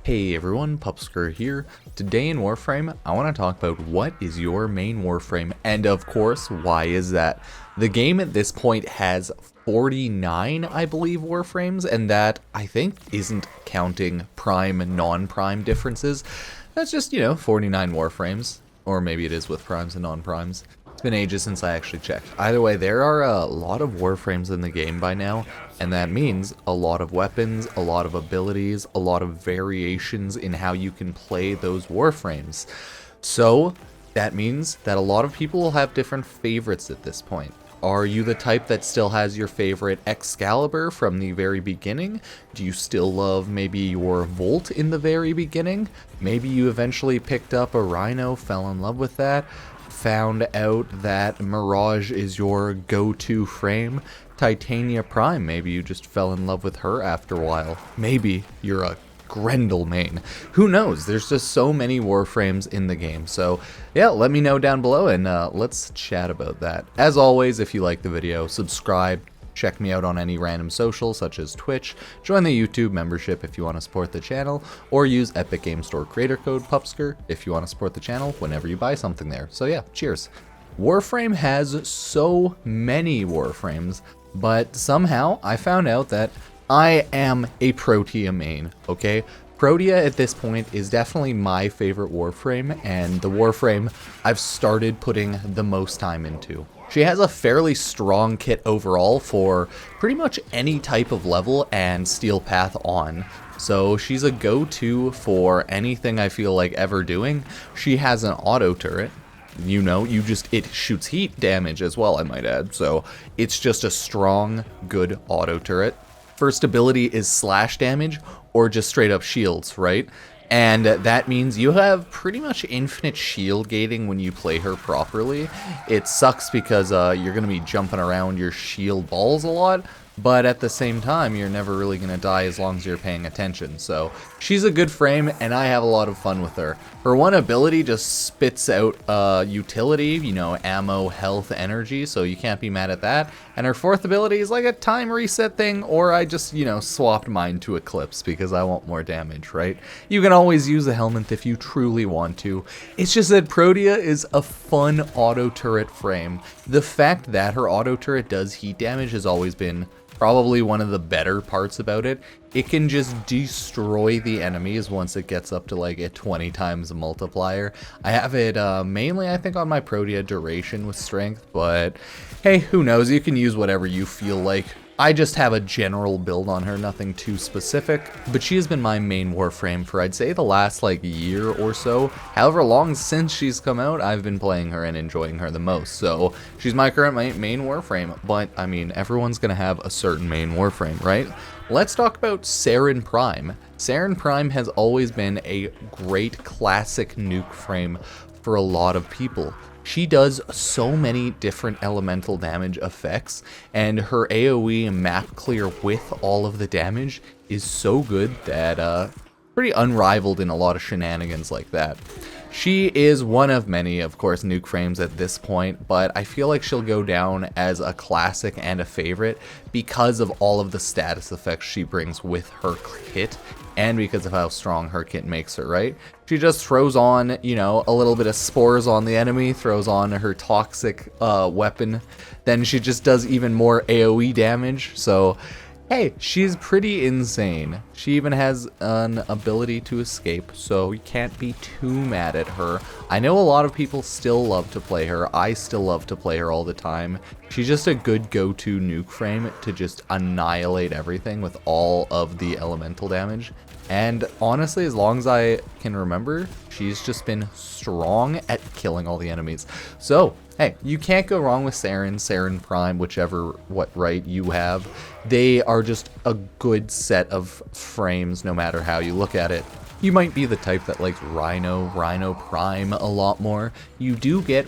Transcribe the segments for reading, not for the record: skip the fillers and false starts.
Hey everyone, Pupsker here. Today in Warframe, I want to talk about what is your main Warframe, and of course, why is that? The game at this point has 49, I believe, Warframes, and that, I think, isn't counting Prime and non-Prime differences. That's just, 49 Warframes, or maybe it is with Primes and non-Primes. It's been ages since I actually checked. Either way, there are a lot of Warframes in the game by now, and that means a lot of weapons, a lot of abilities, a lot of variations in how you can play those Warframes. So, that means that a lot of people will have different favorites at this point. Are you the type that still has your favorite Excalibur from the very beginning? Do you still love maybe your Volt in the very beginning? Maybe you eventually picked up a Rhino, fell in love with that, found out that Mirage is your go-to frame. Titania Prime, maybe you just fell in love with her after a while. Maybe you're a Grendel main. Who knows? There's just so many Warframes in the game. So yeah, let me know down below and let's chat about that. As always, if you like the video, subscribe. Check me out on any random social such as Twitch, join the YouTube membership if you want to support the channel, or use Epic Game Store creator code Pupsker if you want to support the channel whenever you buy something there. So yeah, cheers. Warframe has so many Warframes, but somehow I found out that I am a Protea main, okay? Protea at this point is definitely my favorite Warframe, and the Warframe I've started putting the most time into. She has a fairly strong kit overall for pretty much any type of level and steel path on. So she's a go-to for anything I feel like ever doing. She has an auto turret. It shoots heat damage as well, I might add. So it's just a strong, good auto turret. First ability is slash damage or just straight up shields, right? And that means you have pretty much infinite shield gating when you play her properly. It sucks because you're going to be jumping around your shield balls a lot, but at the same time, you're never really going to die as long as you're paying attention. So she's a good frame, and I have a lot of fun with her. Her one ability just spits out utility, ammo, health, energy, so you can't be mad at that. And her fourth ability is like a time reset thing, or I just, swapped mine to Eclipse because I want more damage, right? You can always use a helmet if you truly want to. It's just that Protea is a fun auto turret frame. The fact that her auto turret does heat damage has always been probably one of the better parts about it. It can just destroy the enemies once it gets up to like a 20 times multiplier. I have it mainly, I think, on my Protea duration with strength, but hey, who knows? You can use whatever you feel like. I just have a general build on her, nothing too specific, but she has been my main Warframe for I'd say the last year or so. However long since she's come out, I've been playing her and enjoying her the most, so she's my current main Warframe, but I mean, everyone's gonna have a certain main Warframe, right? Let's talk about Saryn Prime. Saryn Prime has always been a great classic nuke frame for a lot of people. She does so many different elemental damage effects, and her AoE map clear with all of the damage is so good that pretty unrivaled in a lot of shenanigans like that. She is one of many, of course, nuke frames at this point, but I feel like she'll go down as a classic and a favorite because of all of the status effects she brings with her kit, and because of how strong her kit makes her, right? She just throws on, a little bit of spores on the enemy, throws on her toxic weapon, then she just does even more AoE damage, so hey, she's pretty insane. She even has an ability to escape, so you can't be too mad at her. I know a lot of people still love to play her. I still love to play her all the time. She's just a good go-to nuke frame to just annihilate everything with all of the elemental damage. And honestly, as long as I can remember, she's just been strong at killing all the enemies. So, hey, you can't go wrong with Saryn Prime, whichever right you have. They are just a good set of frames no matter how you look at it. You might be the type that likes Rhino Prime a lot more. You do get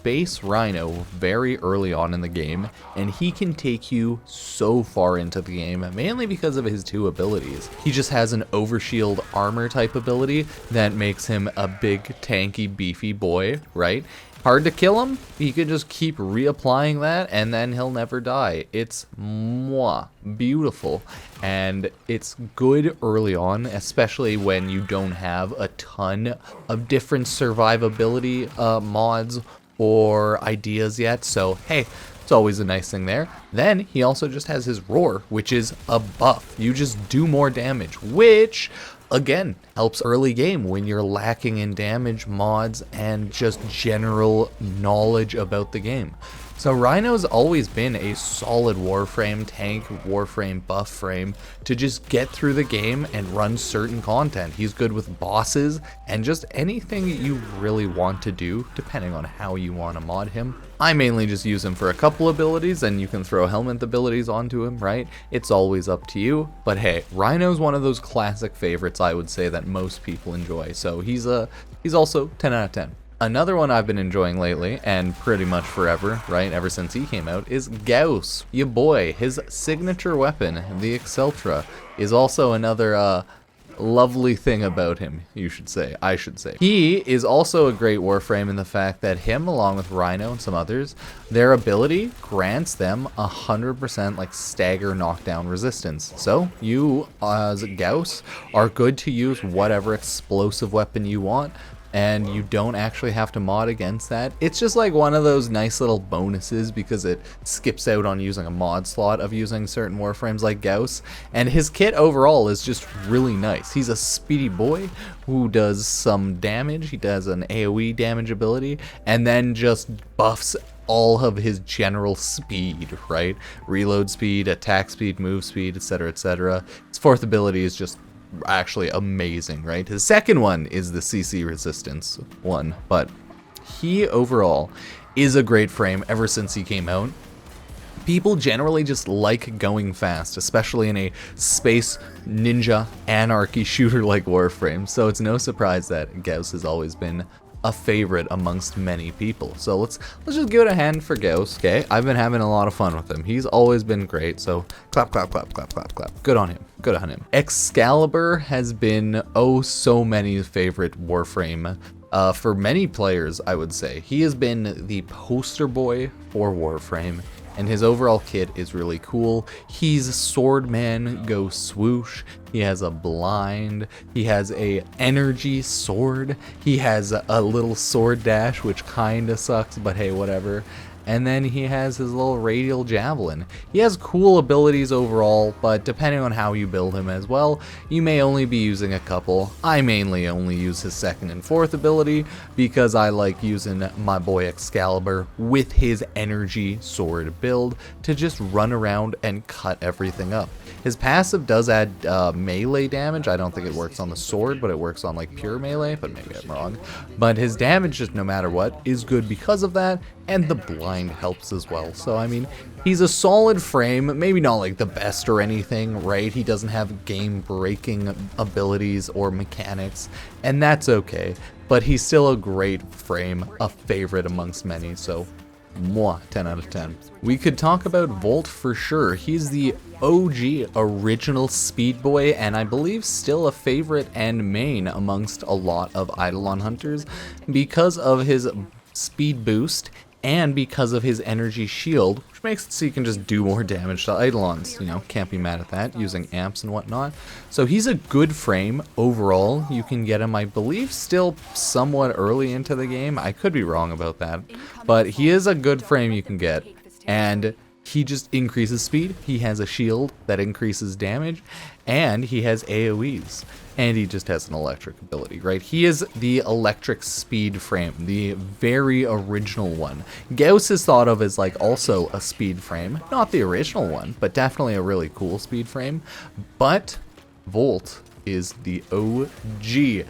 base Rhino very early on in the game, and he can take you so far into the game, mainly because of his two abilities. He just has an overshield armor type ability that makes him a big, tanky, beefy boy, right? Hard to kill him. He can just keep reapplying that and then he'll never die. It's beautiful. And it's good early on, especially when you don't have a ton of different survivability mods or ideas yet. So, hey, it's always a nice thing there. Then he also just has his roar, which is a buff. You just do more damage, which again helps early game when you're lacking in damage, mods, and just general knowledge about the game. So Rhino's always been a solid Warframe tank, Warframe buff frame to just get through the game and run certain content. He's good with bosses and just anything you really want to do depending on how you want to mod him. I mainly just use him for a couple abilities, and you can throw helmet abilities onto him, right? It's always up to you. But hey, Rhino's one of those classic favorites I would say that most people enjoy. So he's also 10 out of 10. Another one I've been enjoying lately, and pretty much forever, right, ever since he came out, is Gauss. Ya boy, his signature weapon, the Excalibur, is also another lovely thing about him, I should say. He is also a great Warframe in the fact that him, along with Rhino and some others, their ability grants them 100% like stagger knockdown resistance. So you, as Gauss, are good to use whatever explosive weapon you want, and you don't actually have to mod against that. It's just like one of those nice little bonuses because it skips out on using a mod slot of using certain Warframes like Gauss. And his kit overall is just really nice. He's a speedy boy who does some damage. He does an AoE damage ability and then just buffs all of his general speed, right? Reload speed, attack speed, move speed, etc., etc. His fourth ability is just actually amazing, right? His second one is the CC resistance one, but he overall is a great frame ever since he came out. People generally just like going fast, especially in a space ninja anarchy shooter like Warframe, so it's no surprise that Gauss has always been a favorite amongst many people. So let's just give it a hand for Gauss, okay? I've been having a lot of fun with him. He's always been great, so clap, clap, clap, clap, clap, clap. Good on him. Good on him. Excalibur has been so many favorite Warframe for many players, I would say. He has been the poster boy for Warframe, and his overall kit is really cool. He's Swordman, go swoosh. He has a blind. He has a energy sword. He has a little sword dash, which kinda sucks, but hey, whatever. And then he has his little radial javelin. He has cool abilities overall, but depending on how you build him as well, you may only be using a couple. I mainly only use his second and fourth ability because I like using my boy Excalibur with his energy sword build to just run around and cut everything up. His passive does add melee damage. I don't think it works on the sword, but it works on like pure melee, but maybe I'm wrong. But his damage, just no matter what, is good because of that, and the blind helps as well. So I mean, he's a solid frame, maybe not like the best or anything, right? He doesn't have game-breaking abilities or mechanics, and that's okay. But he's still a great frame, a favorite amongst many, so 10 out of 10. We could talk about Volt for sure. He's the OG original Speed Boy, and I believe still a favorite and main amongst a lot of Eidolon hunters because of his speed boost and because of his energy shield, which makes it so you can just do more damage to Eidolons. You know, can't be mad at that, using amps and whatnot. So he's a good frame overall. You can get him, I believe, still somewhat early into the game. I could be wrong about that, but he is a good frame you can get, and he just increases speed. He has a shield that increases damage, and he has AoEs, and he just has an electric ability, right? He is the electric speed frame, the very original one. Gauss is thought of as like also a speed frame, not the original one, but definitely a really cool speed frame. But Volt is the OG.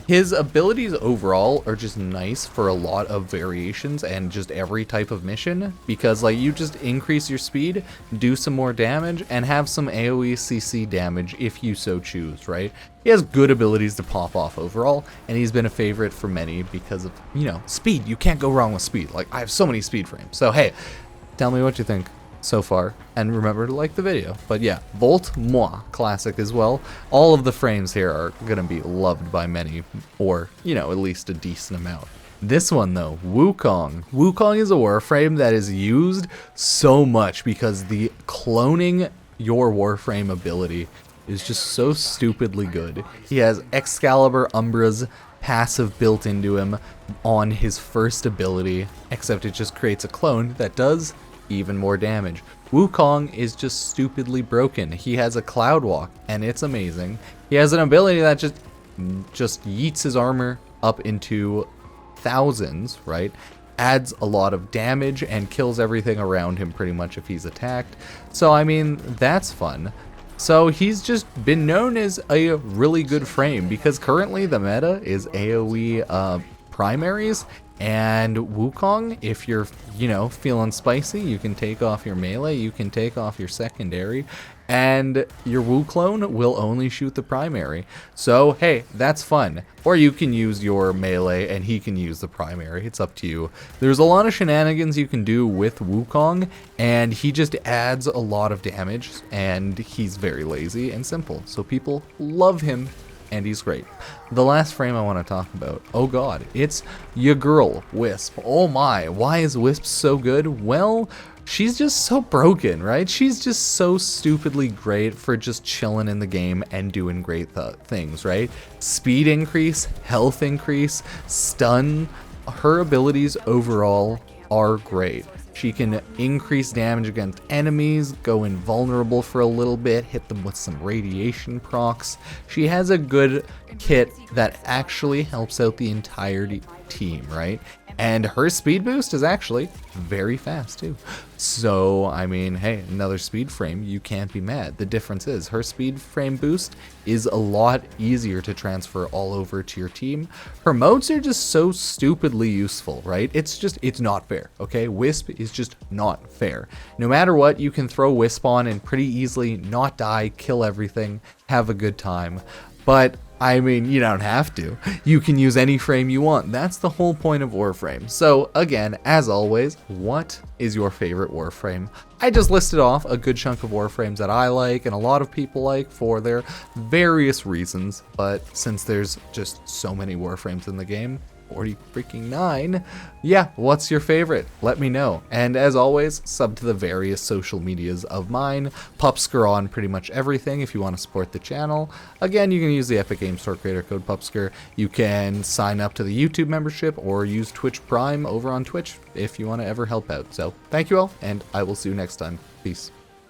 His abilities overall are just nice for a lot of variations and just every type of mission, because like you just increase your speed, do some more damage, and have some AoE CC damage if you so choose, right? He has good abilities to pop off overall, and he's been a favorite for many because of, you know, speed. You can't go wrong with speed. Like, I have so many speed frames. So hey, tell me what you think so far, and remember to like the video. But yeah, Volt, classic as well. All of the frames here are gonna be loved by many, or, you know, at least a decent amount. This one though, Wukong. Wukong is a Warframe that is used so much because the cloning your Warframe ability is just so stupidly good. He has Excalibur Umbra's passive built into him on his first ability, except it just creates a clone that does even more damage. Wukong is just stupidly broken. He has a Cloud Walk, and it's amazing. He has an ability that just yeets his armor up into thousands, right? Adds a lot of damage and kills everything around him pretty much if he's attacked. So, I mean, that's fun. So he's just been known as a really good frame because currently the meta is AoE primaries, and Wukong, if you're, feeling spicy, you can take off your melee, you can take off your secondary, and your Wu clone will only shoot the primary. So, hey, that's fun. Or you can use your melee and he can use the primary. It's up to you. There's a lot of shenanigans you can do with Wukong, and he just adds a lot of damage, and he's very lazy and simple. So people love him, and he's great. The last frame I want to talk about, oh god, it's your girl, Wisp. Oh my, why is Wisp so good? Well, she's just so broken, right? She's just so stupidly great for just chilling in the game and doing great things, right? Speed increase, health increase, stun. Her abilities overall are great. She can increase damage against enemies, go invulnerable for a little bit, hit them with some radiation procs. She has a good kit that actually helps out the entire team, right? And her speed boost is actually very fast too. So, I mean, hey, another speed frame, you can't be mad. The difference is her speed frame boost is a lot easier to transfer all over to your team. Her modes are just so stupidly useful, right? It's not fair, okay? Wisp is just not fair. No matter what, you can throw Wisp on and pretty easily not die, kill everything, have a good time. But I mean, you don't have to. You can use any frame you want. That's the whole point of Warframe. So again, as always, what is your favorite Warframe? I just listed off a good chunk of Warframes that I like and a lot of people like for their various reasons. But since there's just so many Warframes in the game, 40 freaking 9. Yeah, what's your favorite? Let me know. And as always, sub to the various social medias of mine. Pupsker on pretty much everything if you want to support the channel. Again, you can use the Epic Games Store creator code Pupsker. You can sign up to the YouTube membership or use Twitch Prime over on Twitch if you want to ever help out. So thank you all, and I will see you next time. Peace.